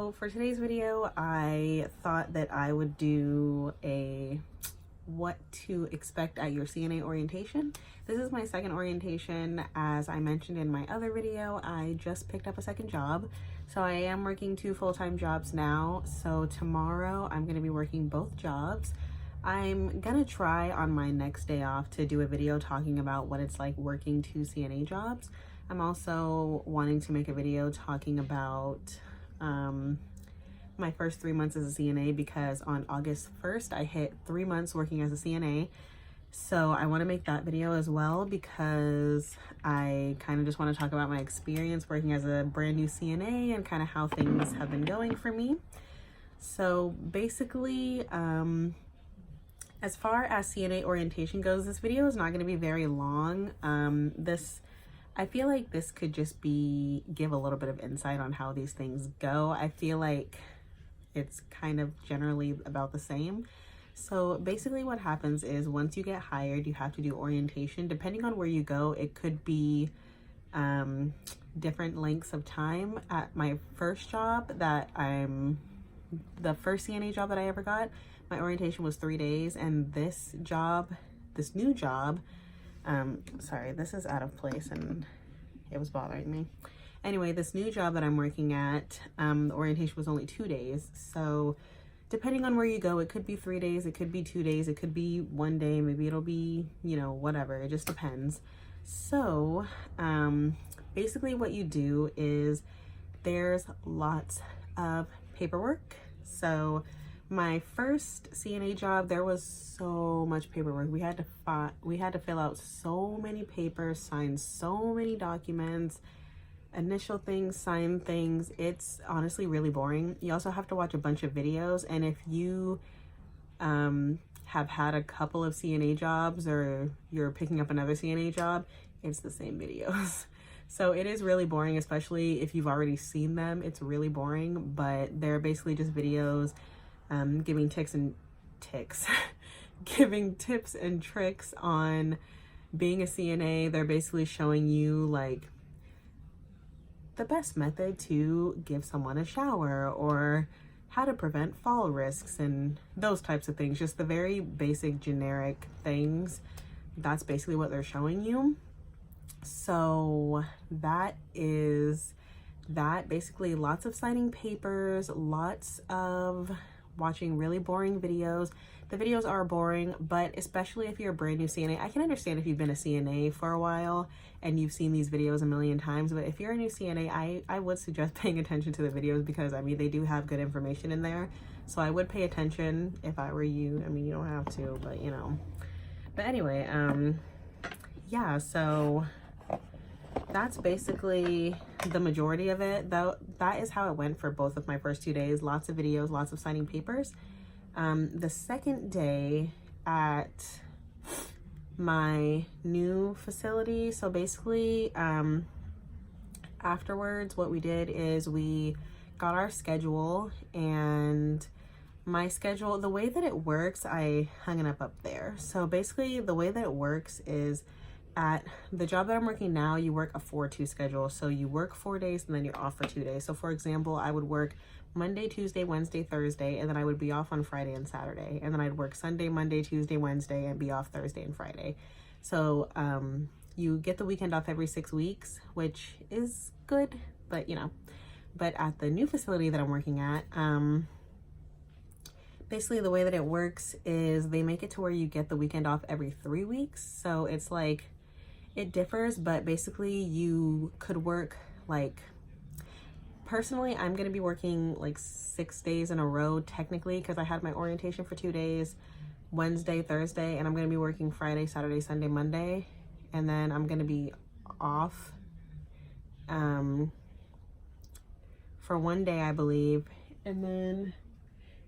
So for today's video, I thought that I would do a what to expect at your CNA orientation. This is my second orientation. As I mentioned in my other video, I just picked up a second job. So I am working 2 full-time jobs now. So tomorrow I'm gonna be working both jobs. I'm gonna try on my next day off to do a video talking about what it's like working 2 CNA jobs. I'm also wanting to make a video talking about my first 3 months as a CNA, because on August 1st I hit 3 months working as a CNA. So I want to make that video as well, because I kind of just want to talk about my experience working as a brand new CNA and kind of how things have been going for me. So basically, as far as CNA orientation goes, this video is not going to be very long. I feel like this could just give a little bit of insight on how these things go. I feel like it's kind of generally about the same. So basically what happens is once you get hired, you have to do orientation. Depending on where you go, it could be different lengths of time. At my first job the first CNA job that I ever got, my orientation was 3 days, and this new job, sorry, this is out of place and it was bothering me. Anyway, this new job that I'm working at, the orientation was only 2 days. So depending on where you go, it could be 3 days, it could be 2 days, it could be 1 day, maybe it'll be, whatever, it just depends. So basically what you do is there's lots of paperwork. So my first CNA job, there was so much paperwork. We had to fill out so many papers, sign so many documents, initial things, sign things. It's honestly really boring. You also have to watch a bunch of videos, and if you have had a couple of CNA jobs or you're picking up another CNA job, it's the same videos. So it is really boring, especially if you've already seen them. It's really boring, but they're basically just videos giving giving tips and tricks on being a CNA. They're basically showing you like the best method to give someone a shower, or how to prevent fall risks, and those types of things. Just the very basic generic things. That's basically what they're showing you. So that is that. Basically lots of signing papers, lots of watching really boring videos. The videos are boring, but especially if you're a brand new CNA, I can understand if you've been a CNA for a while and you've seen these videos a million times, but if you're a new CNA, I would suggest paying attention to the videos, because I mean, they do have good information in there. So I would pay attention if I were you. I mean, you don't have to, but but anyway, yeah, so that's basically the majority of it. Though that is how it went for both of my first 2 days. Lots of videos, lots of signing papers. The second day at my new facility, so basically afterwards what we did is we got our schedule, and my schedule, the way that it works, I hung it up there. So basically the way that it works is, at the job that I'm working now, you work a 4-2 schedule. So you work 4 days and then you're off for 2 days. So for example, I would work Monday, Tuesday, Wednesday, Thursday, and then I would be off on Friday and Saturday. And then I'd work Sunday, Monday, Tuesday, Wednesday, and be off Thursday and Friday. So you get the weekend off every 6 weeks, which is good, but but at the new facility that I'm working at, basically the way that it works is they make it to where you get the weekend off every 3 weeks. So it's like, it differs, but basically you could work, like, personally, I'm going to be working like 6 days in a row technically, because I had my orientation for 2 days, Wednesday, Thursday, and I'm going to be working Friday, Saturday, Sunday, Monday, and then I'm going to be off for 1 day, I believe. And then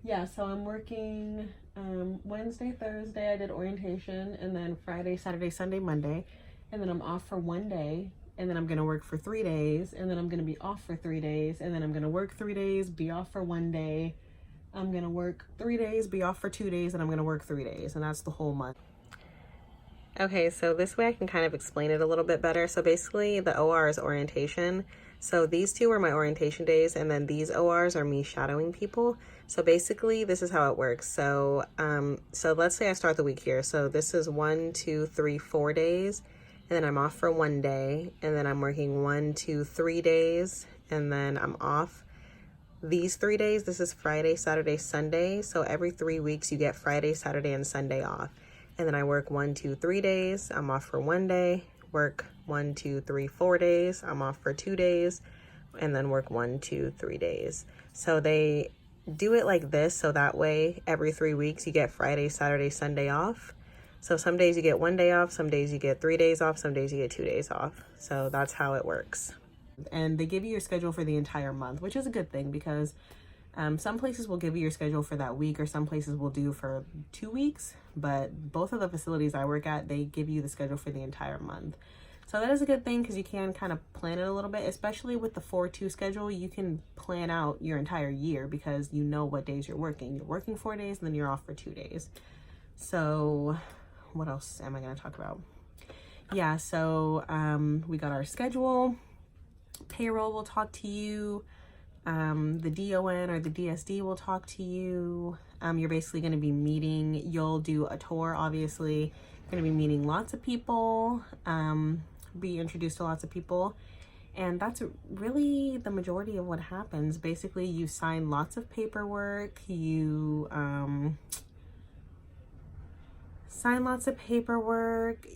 yeah, so I'm working Wednesday, Thursday I did orientation, and then Friday, Saturday, Sunday, Monday, and then I'm off for 1 day, and then I'm gonna work for 3 days, and then I'm gonna be off for 3 days, and then I'm gonna work 3 days, be off for 1 day, I'm gonna work 3 days, be off for 2 days, and I'm gonna work 3 days, and that's the whole month. Okay, so this way I can kind of explain it a little bit better. So basically the OR is orientation. So these two are my orientation days, and then these ORs are me shadowing people. So basically this is how it works. So so let's say I start the week here. So this is 1, 2, 3, 4 days, and then I'm off for 1 day, and then I'm working 1, 2, 3 days, and then I'm off these 3 days. This is Friday, Saturday, Sunday. So every 3 weeks you get Friday, Saturday, and Sunday off. And then I work 1, 2, 3 days. I'm off for 1 day. Work 1, 2, 3, 4 days. I'm off for 2 days. And then work 1, 2, 3 days. So they do it like this. So that way every 3 weeks you get Friday, Saturday, Sunday off. So some days you get 1 day off. Some days you get 3 days off. Some days you get 2 days off. So that's how it works. And they give you your schedule for the entire month, which is a good thing because some places will give you your schedule for that week, or some places will do for 2 weeks, but both of the facilities I work at, they give you the schedule for the entire month. So that is a good thing because you can kind of plan it a little bit, especially with the 4-2 schedule. You can plan out your entire year because you know what days you're working. You're working 4 days and then you're off for 2 days. So what else am I going to talk about? Yeah, so we got our schedule. Payroll will talk to you. The DON or the DSD will talk to you. You're basically going to be meeting, you'll do a tour, obviously. You're going to be meeting lots of people, be introduced to lots of people. And that's really the majority of what happens. Basically, you sign lots of paperwork, you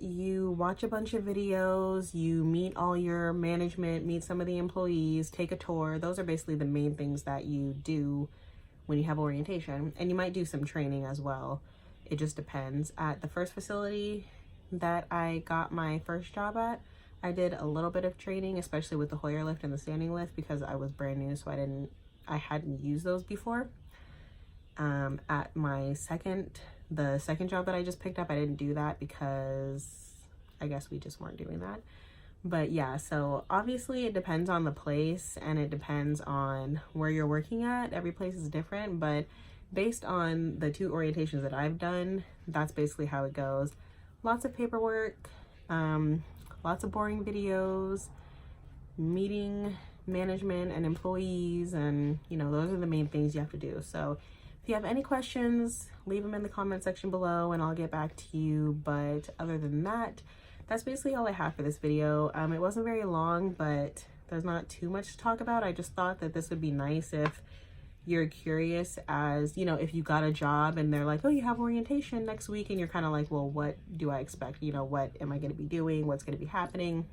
you watch a bunch of videos, you meet all your management, meet some of the employees, take a tour. Those are basically the main things that you do when you have orientation. And you might do some training as well. It just depends. At the first facility that I got my first job at, I did a little bit of training, especially with the Hoyer lift and the standing lift, because I was brand new, so I hadn't used those before. At my the second job that I just picked up, I didn't do that because I guess we just weren't doing that. But yeah, so obviously it depends on the place and it depends on where you're working at. Every place is different, but based on the 2 orientations that I've done, that's basically how it goes. Lots of paperwork, lots of boring videos, meeting management and employees, and you know, those are the main things you have to do. So if you have any questions, leave them in the comment section below and I'll get back to you. But other than that, that's basically all I have for this video. It wasn't very long, but there's not too much to talk about. I just thought that this would be nice if you're curious, as you know, if you got a job and they're like, oh, you have orientation next week, and you're kind of like, well, what do I expect? You know, what am I going to be doing? What's going to be happening?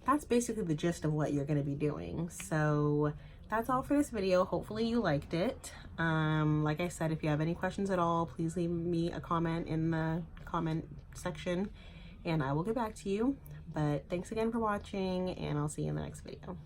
That's basically the gist of what you're going to be doing. So that's all for this video. Hopefully you liked it. Like I said, if you have any questions at all, please leave me a comment in the comment section and I will get back to you. But thanks again for watching, and I'll see you in the next video.